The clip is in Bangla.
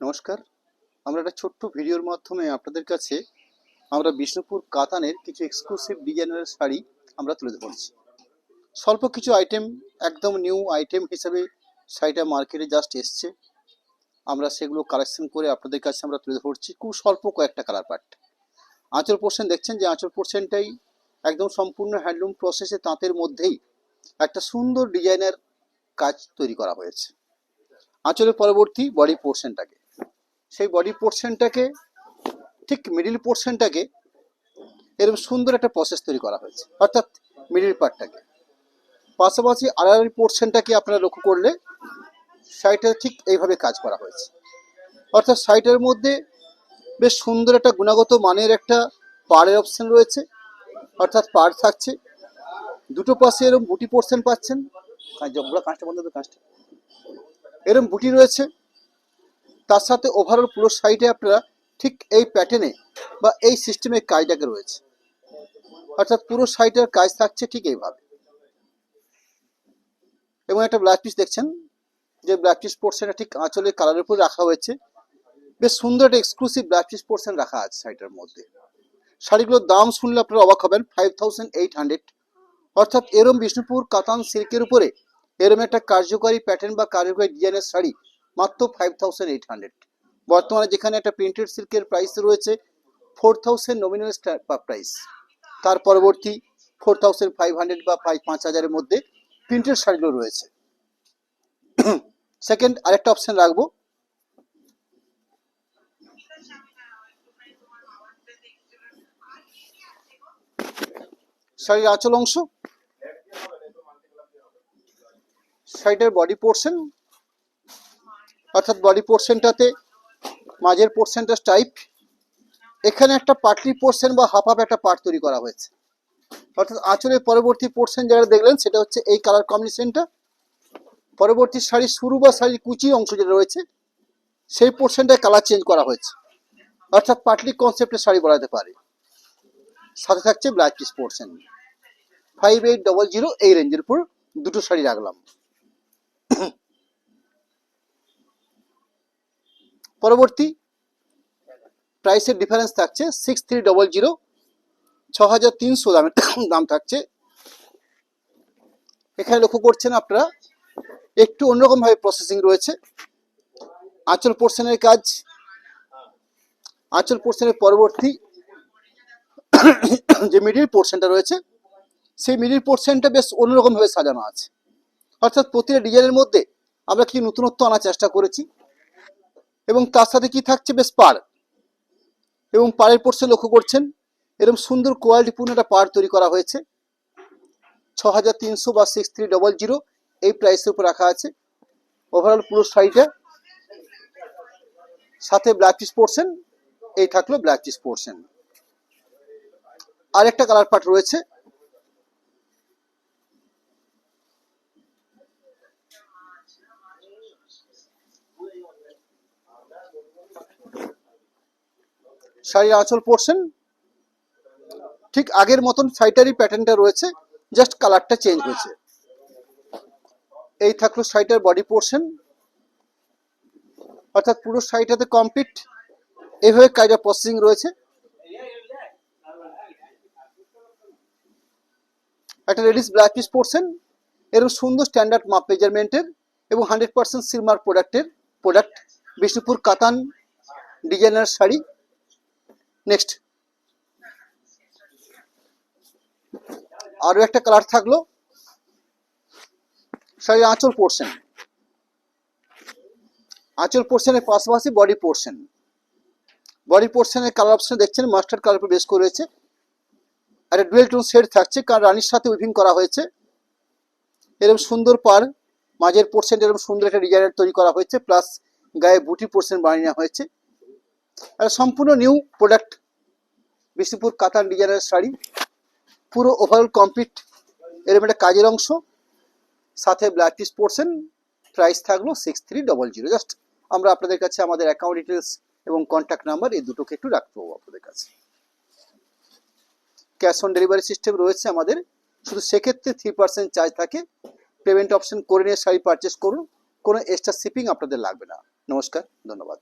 নমস্কার। আমরা একটা ছোট্ট ভিডিওর মাধ্যমে আপনাদের কাছে আমরা বিষ্ণুপুর কাতানের কিছু এক্সক্লুসিভ ডিজাইনের শাড়ি আমরা তুলে ধরছি। স্বল্প কিছু আইটেম, একদম নিউ আইটেম হিসেবে শাড়িটা মার্কেটে জাস্ট এসছে। আমরা সেগুলো কালেকশন করে আপনাদের কাছে আমরা তুলে ধরছি। খুব স্বল্প কয়েকটা কালার পার্ট। আঁচল পোর্শন দেখছেন যে আঁচল পোর্শনটাই একদম সম্পূর্ণ হ্যান্ডলুম প্রসেসে তাঁতের মধ্যেই একটা সুন্দর ডিজাইনের কাজ তৈরি করা হয়েছে। আঁচলের পরবর্তী বডি পোর্শনটাকে, সেই বডি পোর্শনটাকে ঠিক মিডিল পোর্শনটাকে এরকম সুন্দর একটা প্রসেস তৈরি করা হয়েছে, অর্থাৎ মিডিল পার্টটাকে। পাশাপাশি আড়াআড়ি পোর্শনটাকে আপনারা লক্ষ্য করলে শাড়িটা ঠিক এইভাবে কাজ করা হয়েছে, অর্থাৎ শাড়িটার মধ্যে বেশ সুন্দর একটা গুণগত মানের একটা পাড়ের অপশন রয়েছে, অর্থাৎ পাড় থাকছে। দুটো পাশে এরকম বুটি পোর্শন পাচ্ছেন, কাঁচটা বন্ধ, কাঁচটা এরকম বুটি রয়েছে। তার সাথে ওভারঅল পুরো শাড়িটা আপনারা ঠিক এই প্যাটার্নে বা এই সিস্টেমে কাজটাকে রয়েছে, অর্থাৎ পুরো শাড়িটার কাজ থাকছে ঠিক এইভাবে। এবং একটা ব্ল্যাক পিস দেখছেন যে ব্ল্যাক পিস পোর্শনটা ঠিক আঁচলের কালারের উপর রাখা হয়েছে। বেশ সুন্দর একটা এক্সক্লুসিভ ব্ল্যাক পিস পোর্শন রাখা আছে শাড়িটার মধ্যে। শাড়িগুলোর দাম শুনলে আপনারা অবাক হবেন, 5800, অর্থাৎ এরম বিষ্ণুপুর কাতান সিল্কের উপরে এরম একটা কার্যকরী প্যাটার্ন বা কার্যকরী ডিজাইনের শাড়ি মাত্র 5800। বর্তমানে যেখানে একটা প্রিন্টেড সিল্কের প্রাইস রয়েছে 4000 নমিনাল প্রাইস, তার পরবর্তী 4500 বা 5000-এর মধ্যে প্রিন্টেড শাড়িগুলো রয়েছে। সেকেন্ড আরেকটা অপশন রাখবো, শাড়ির আঁচল অংশ, শাড়িটার বডি পোর্শন, অর্থাৎ বডি পোর্শনটাতে মাঝের পোর্শনটা টাইপ, এখানে একটা পাটলি পোর্শন বা হাফ হাফ একটা পার্ট তৈরি করা হয়েছে। অর্থাৎ আঁচলের পরবর্তী পোর্শন যারা দেখলেন সেটা হচ্ছে এই কালার কম্বিনেশনটা। পরবর্তী শাড়ির শুরু বা শাড়ির কুচি অংশ যেটা রয়েছে সেই পোর্শনটায় কালার চেঞ্জ করা হয়েছে, অর্থাৎ পাটলি কনসেপ্টের শাড়ি বলা যেতে পারে। সাথে থাকছে ব্ল্যাক পিস পোর্শন। 5800 এই রেঞ্জের উপর দুটো শাড়ি রাখলাম। পরবর্তী প্রাইসের ডিফারেন্স থাকছে 6300, 6300 দাম থাকছে। এখানে লক্ষ্য করছেন আপনারা একটু অন্যরকম ভাবে প্রসেসিং রয়েছে। আঁচল পোর্শনের কাজ, আঁচল পোর্শনের পরবর্তী যে মিডিল পোর্শনটা রয়েছে সেই মিডিল পোর্শনটা বেশ অন্যরকম ভাবে সাজানো আছে, অর্থাৎ প্রতিটা ডিজাইনের মধ্যে আমরা কিছু নতুনত্ব আনার চেষ্টা করেছি। এবং তার সাথে কি থাকছে, বেশ পাড়, এবং পাড়ের পোর্শন লক্ষ্য করছেন এরকম সুন্দর কোয়ালিটিপূর্ণ একটা পাড় তৈরি করা হয়েছে। 6300 বা 6300 এই প্রাইসের উপর রাখা আছে। ওভারঅল পুরো শাড়িটা সাথে ব্ল্যাক পিস পোর্শন, এই থাকলো ব্ল্যাক পিস পোর্শন। আর একটা কালার পার্ট রয়েছে, শাড়ির আঁচল পোর্শন ঠিক আগের মতন শাড়িটারই প্যাটার্নটা রয়েছে, জাস্ট কালারটা চেঞ্জ হয়েছে। এই থাকলো শাড়িটার বডি পোর্শন, অর্থাৎ পুরো শাড়িটাতে কমপ্লিট এইভাবে কাজটা প্রসেসিং রয়েছে। একটা লেডিস ব্ল্যাক পিস পোর্শন, এরকম সুন্দর স্ট্যান্ডার্ড মাপ মেজারমেন্টের এবং 100% সিলমার প্রোডাক্ট বিষ্ণুপুর কাতান ডিজাইনার শাড়ি। নেক্সট আরো একটা কালার থাকলো, শাড়ির আঁচল পোর্শন, আঁচল পোর্শনের পাশাপাশি বডি পোর্শন। বডি পোর্শনের কালার অপশন দেখছেন মাস্টার্ড কালার উপর বেস করে রয়েছে। একটা ডুয়েল টোন শেড থাকছে, কারণ রানীর সাথে উইভিং করা হয়েছে। এরকম সুন্দর পাড়, মাঝের পোর্শন এরকম সুন্দর একটা ডিজাইনের তৈরি করা হয়েছে, প্লাস গায়ে বুটি পোর্শন বানিয়ে নেওয়া হয়েছে। আর সম্পূর্ণ নিউ প্রোডাক্ট বিষ্ণুপুর কাতান ডিজাইনের শাড়ি, পুরো ওভারঅল কমপ্লিট এরকম একটা কাজের অংশ, সাথে ব্ল্যাক পিস পোর্শন। প্রাইস থাকলো 6300। জাস্ট আমরা আপনাদের কাছে আমাদের অ্যাকাউন্ট ডিটেলস এবং কন্ট্যাক্ট নাম্বার এই দুটোকে একটু রাখতে হবে আপনাদের কাছে। ক্যাশ অন ডেলিভারি সিস্টেম রয়েছে আমাদের, শুধু সেক্ষেত্রে 3% চার্জ থাকে। পেমেন্ট অপশন করে নিয়ে শাড়ি পারচেস করুন, কোনো এক্সট্রা শিপিং আপনাদের লাগবে না। নমস্কার, ধন্যবাদ।